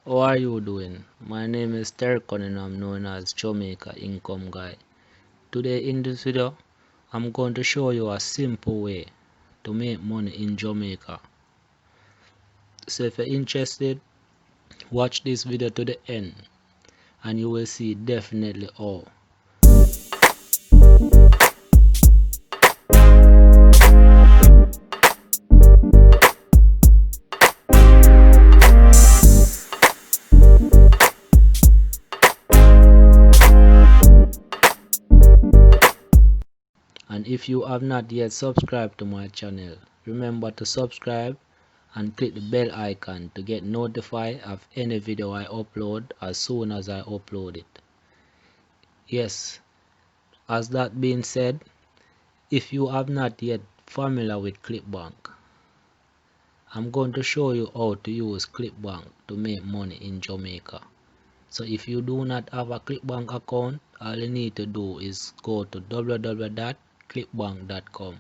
How are you doing? My name is Terkon and I'm known as Jamaica Income Guy. Today in this video, I'm going to show you a simple way to make money in Jamaica. So if you're interested, watch this video to the end and you will see definitely how. And if you have not yet subscribed to my channel, remember to subscribe and click the bell icon to get notified of any video I upload as soon as I upload it. Yes, as that being said, if you have not yet familiar with Clickbank, I'm going to show you how to use Clickbank to make money in Jamaica. So if you do not have a Clickbank account, all you need to do is go to www.clickbank.com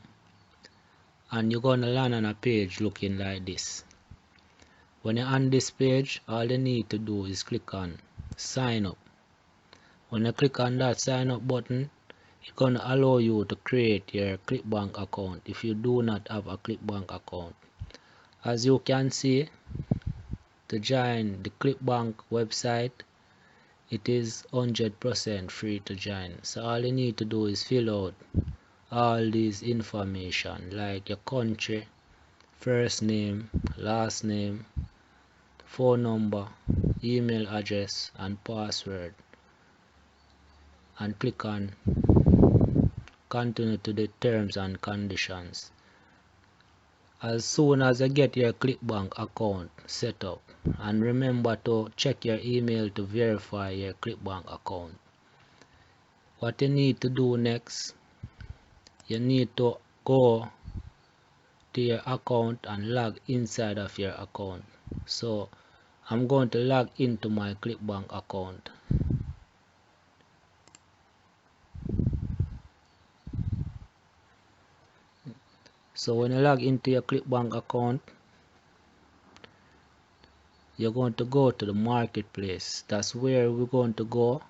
and you're going to land on a page looking like this. When you're on this page, all you need to do is click on sign up. When you click on that sign up button, it's going to allow you to create your Clickbank account if you do not have a Clickbank account. As you can see, to join the Clickbank website, it is 100% free to join. So all you need to do is fill out all these information like your country, first name, last name, phone number, email address and password, and click on continue to the terms and conditions. As soon as you get your Clickbank account set up, and remember to check your email to verify your Clickbank account. What you need to do next, you need to go to your account and log inside of your account. So I'm going to log into my Clickbank account. So when you log into your Clickbank account, you're going to go to the marketplace. That's where we're going to go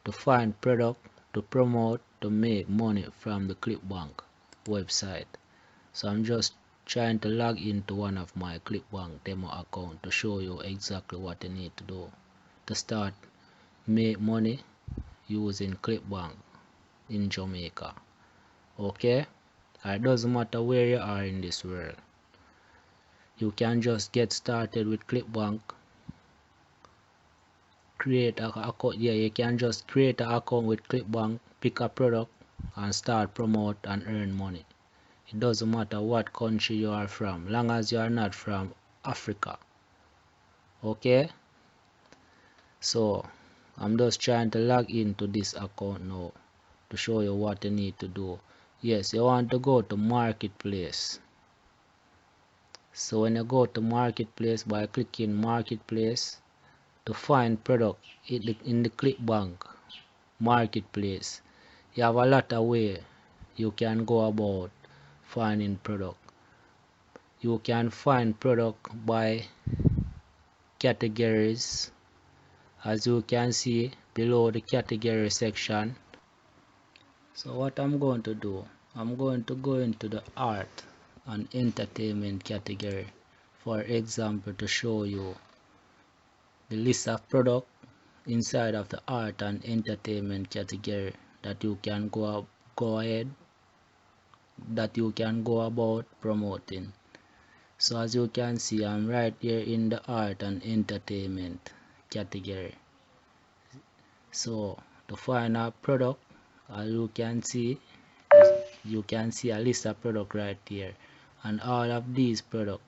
to find product to promote to make money from the Clickbank website. So I'm just trying to log into one of my Clickbank demo account to show you exactly what you need to do to start make money using Clickbank in Jamaica. Okay, it doesn't matter where you are in this world, you can just get started with Clickbank. Create a account. Yeah, you can just create an account with Clickbank, pick a product and start promote and earn money. It doesn't matter what country you are from, long as you are not from Africa. Okay, so I'm just trying to log into this account now to show you what you need to do. Yes, you want to go to marketplace. So when you go to marketplace, by clicking marketplace, to find product in the Clickbank marketplace, you have a lot of way you can go about finding product. You can find product by categories, as you can see below the category section. So what I'm going to do, I'm going to go into the art and entertainment category, for example, to show you the list of product inside of the art and entertainment category that you can go ahead, that you can go about promoting. So as you can see, I'm right here in the art and entertainment category. So to find a product, as you can see a list of product right here, and all of these product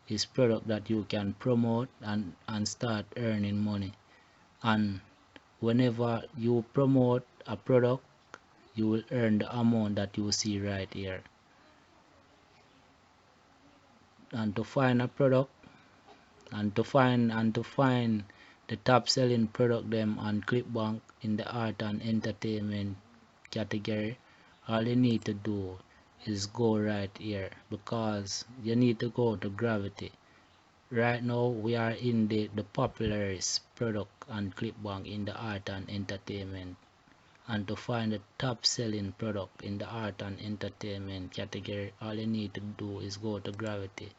is product that you can promote and start earning money. And whenever you promote a product, you will earn the amount that you see right here. And to find a product and to find the top selling product them on Clickbank in the art and entertainment category, all you need to do is go right here, because you need to go to gravity Right now we are in the popularist product and clickbank in the art and entertainment. And to find the top selling product in the art and entertainment category, all you need to do is go to Gravity.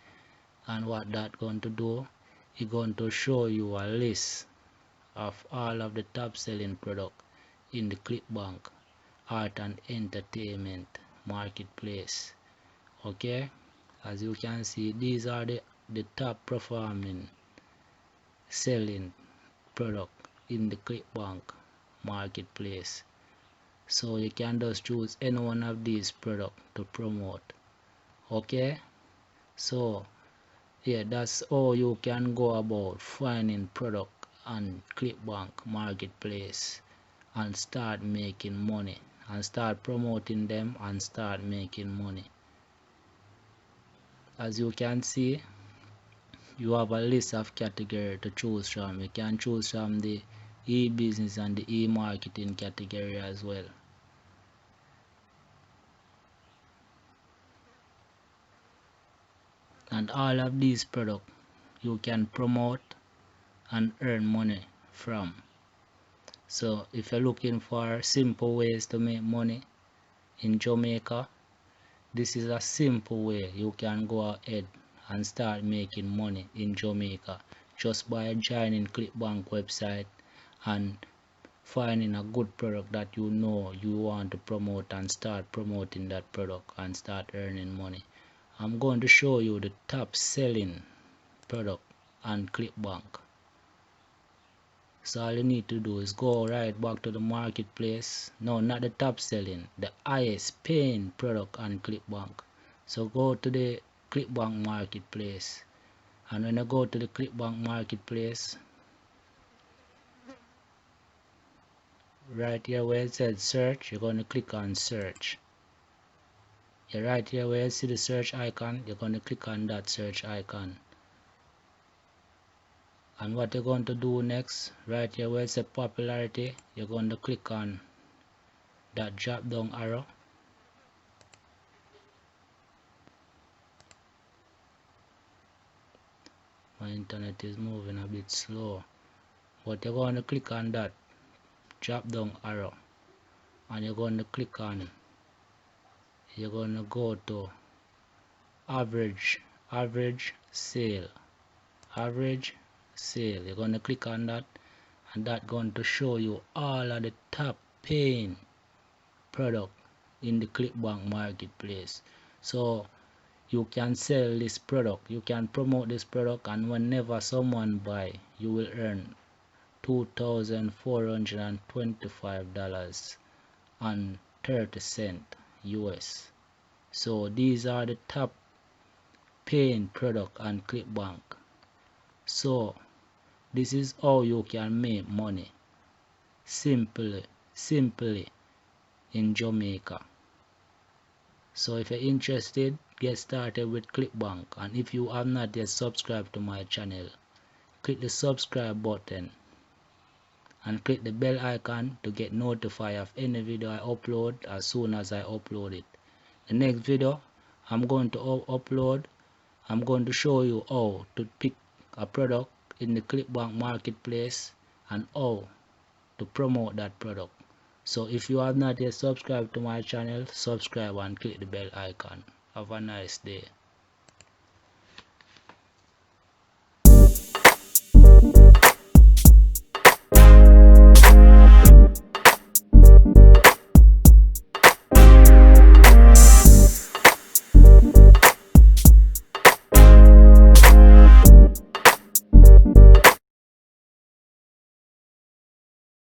And what that going to do, it's going to show you a list of all of the top selling product in the clickbank art and entertainment marketplace. Okay, as you can see, these are the top performing selling product in the clickbank marketplace. So you can just choose any one of these products to promote. Okay, so yeah, that's how you can go about finding product on clickbank marketplace and start making money and start promoting them and start making money. As you can see, you have a list of category to choose from. You can choose from the e-business and the e-marketing category as well. And all of these products you can promote and earn money from. So if you're looking for simple ways to make money in Jamaica, this is a simple way you can go ahead and start making money in Jamaica just by joining Clickbank website and finding a good product that you know you want to promote and start promoting that product and start earning money. I'm going to show you the top selling product on Clickbank. So all you need to do is go right back to the marketplace. No, not the top selling, the highest paying product on Clickbank. So go to the Clickbank marketplace, and when you go to the Clickbank marketplace, right here where it says search, you're going to click on search. Yeah, right here where you see the search icon, you're going to click on that search icon. And what you're going to do next, right here where it says popularity, you're going to click on that drop down arrow. My internet is moving a bit slow, but you're going to click on that drop down arrow, and you're going to click on, you're going to go to average sale. You're going to click on that, and that's going to show you all of the top paying product in the Clickbank marketplace. So you can sell this product, you can promote this product, and whenever someone buy, you will earn $2,425.30 US. So these are the top paying product on Clickbank. So this is how you can make money simply in Jamaica. So if you're interested, get started with Clickbank, and if you have not yet subscribed to my channel, click the subscribe button and click the bell icon to get notified of any video I upload as soon as I upload it. The next video I'm going to upload, I'm going to show you how to pick a product in the Clickbank marketplace and how to promote that product. So if you have not yet subscribed to my channel, subscribe and click the bell icon. Have a nice day.